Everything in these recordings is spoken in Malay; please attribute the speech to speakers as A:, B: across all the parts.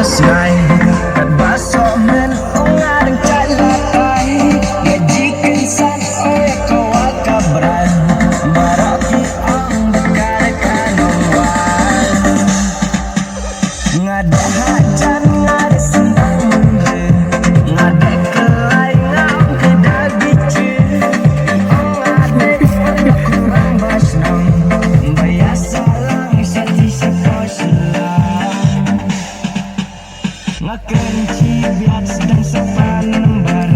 A: ngày đặt ba so men ông nga đang chạy là tay ngajikan san oi kau akabran maraki ang dekat nomor ngada hajan ngada sendang mendre ngada kelai ngam kedagici ong ngada kurang basnam biasa lang sati sekolah ngakan cibiat sedang sepan lembar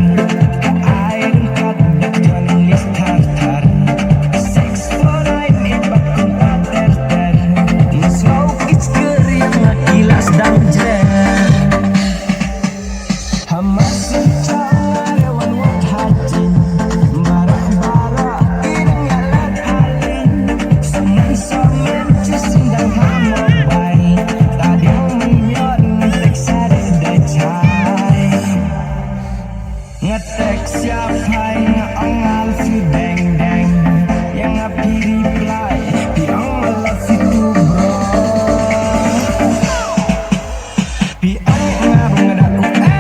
A: ke air kat tulis tartar seks forai ni bakun pater ter smoke it's kering ngakilas dan jer hamas secara rewan wat hati barak-barak irang yalat halin semen-semen cisindang hamobai tadi menyor ngetek sare dacai ngetek siapa yang alfi deng-deng yang api reply yang love itu bro pi ang ngabang ngada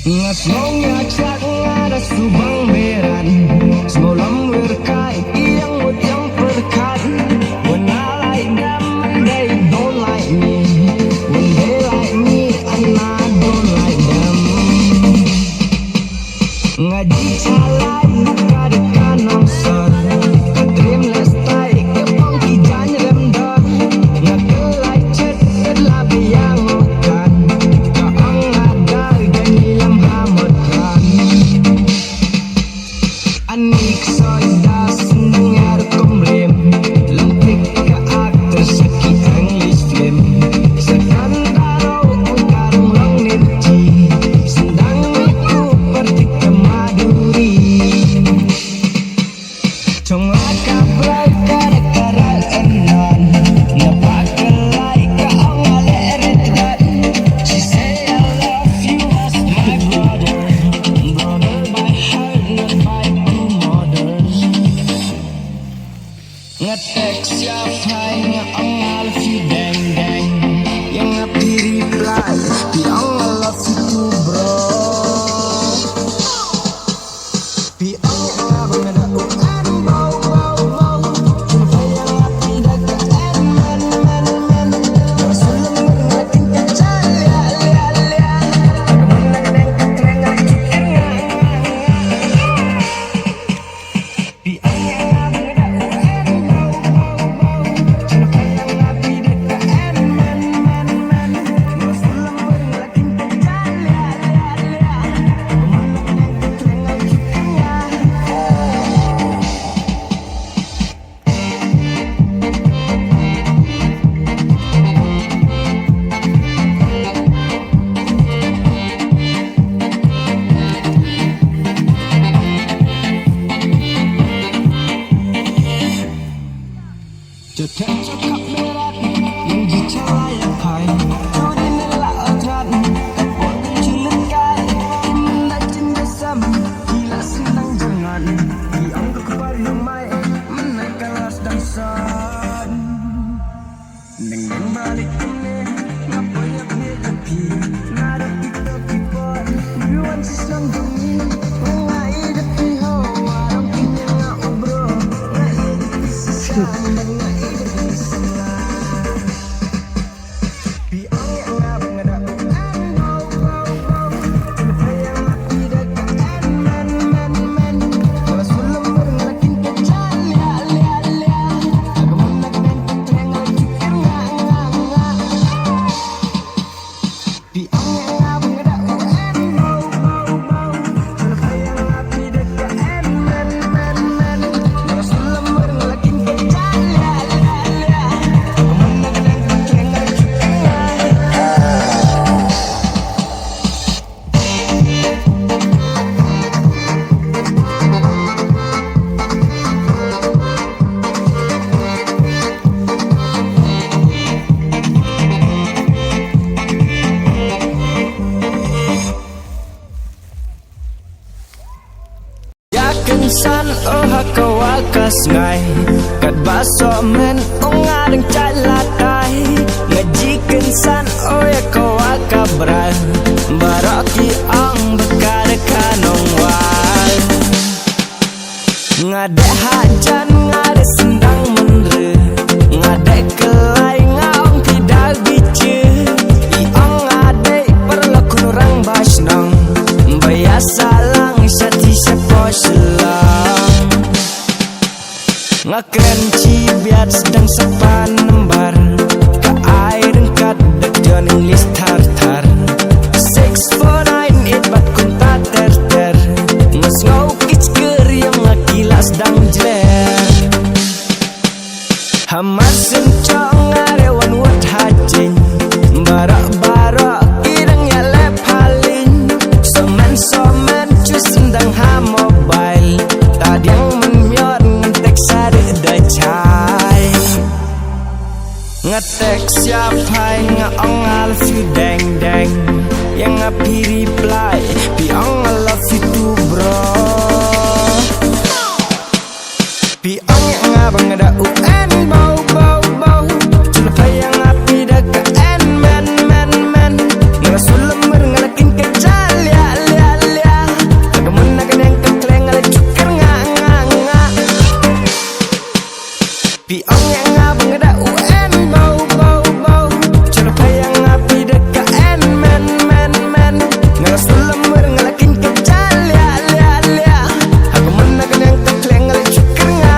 A: Ngasongnya cak ngada subang beran semalam berkai yang mut yang perkat when I like them they don't like me when they like me and I don't like them ngaji calai buka dekan nongson katrim lestai kepong kijan remdor ngakelai cet labi yang makan kaang ada gani lam anik soda sendengar komblem lempik ke aktor seki English film sekandaro karung long nirji sendang miku pertik ke maduri cong akabrai karakara enan napakalai ke awal eretrat she say I love you as my brother by heart not by ngetek siapa yang alfi deng-deng yang api reply yang love itu bro yang abang ada ukan bau cuma yang api dekat men Rasulullah mengakin kecil liat kamu neng ketreng ngajik Jotet cakap berat yang dicawa yang hai Juri nelak otrat kapot cilekan Imendak cendesam gila senang jangan dianggap kepala lumai menaikkan las dan san dengan balik ini ngapain ngepi nada kita kipon buan sisang demi ngai depi ho warang kinya ngobro ngai depi sisang san oh hakawakas ngai kat baso men ongadeng calatai ngajikan san oh ya kawakabra baraki ang bekar kanong wal ngade hajan ngade sendang menre ngade kelai ngaong tidak bice iong ngade perlaku nurang basnang biasa lang sati seposelang ngakren cibiat sedang sepan lembar ke air kat dejan list tar-tar 6498 bat kunta ter-ter ngesngau kicker yang ngakilas dang jler hamas sencong arewan wad hajin barak-barak irang ya lep halin somen cus sendang ha mobile tadi yang menmiot ngetek sari dacai ngetek siapai ngaong I love you deng yang ngapi reply piong I love you too bro piong yang ngabang ada UN bau culapai yang ngapi daka en men ngerasul lemur ngelakin kecal lia agamun nagan yang kekleng ngala cukir nga piong yang ngabang ada UN bau culapai yang ngapi daka en men ngerasul lemur ngelakin kecal lia agamun nagan yang kekleng ngala cukir nga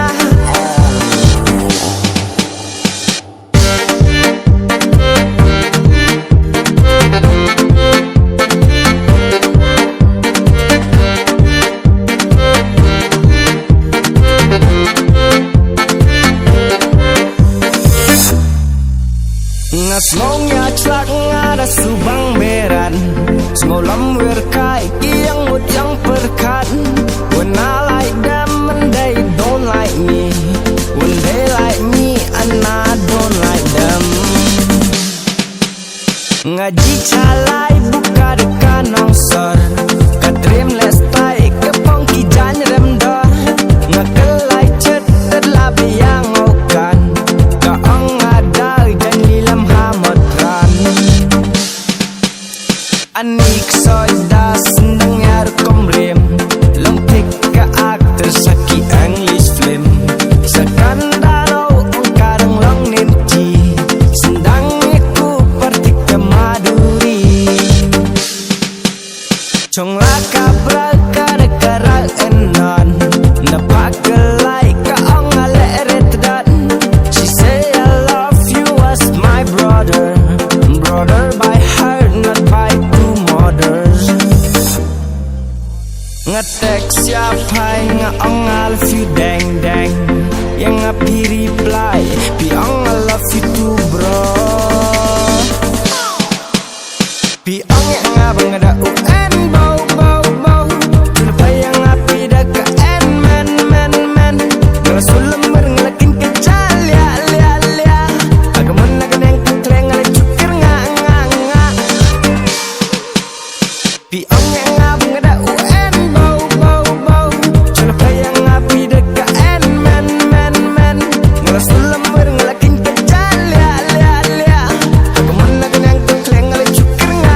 A: ngasngongnya celak ngada subang beran sengolam werkai yang mut yang perkat when I like them and they don't like me when they like me and I don't like them ngaji calai buka dekan nongsor katrim lestai kepong kijan remdor ngakelai cet terlabi yang okan kaong ada dan lilam hamotran anik soida seneng yar komrem lempik ke aktor saki English film sekandaro kadang long ninci sendang iku pertik ke maduri chong laka braka dekara enon napak kelai kaong aleret dan she say I love you as my brother by heart not by two mothers ngetek siapai ngaong I love you deng yang ngapi reply piong I love you too bro piong yang ngabang ada UN bau culapai yang ngapi daka en men ngerasul lemur ngelakin kecal lia agamun nagan yang kekleng ngala cukir nga piong yang ngabang ada UN bau culapai yang ngapi daka en men ngerasul lemur ngelakin kecal lia agamun nagan yang kekleng ngala cukir nga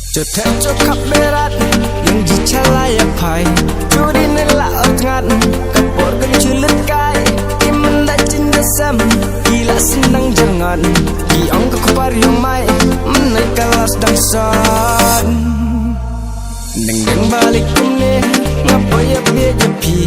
A: Jotet cokap berat yang jicalaya pai judi nela otngat kapor kenculut kai iman da cinta sam gila senang jangan kiong kekupar yang mai menai kelas dan son deng balik kumne ngapoy ya jepi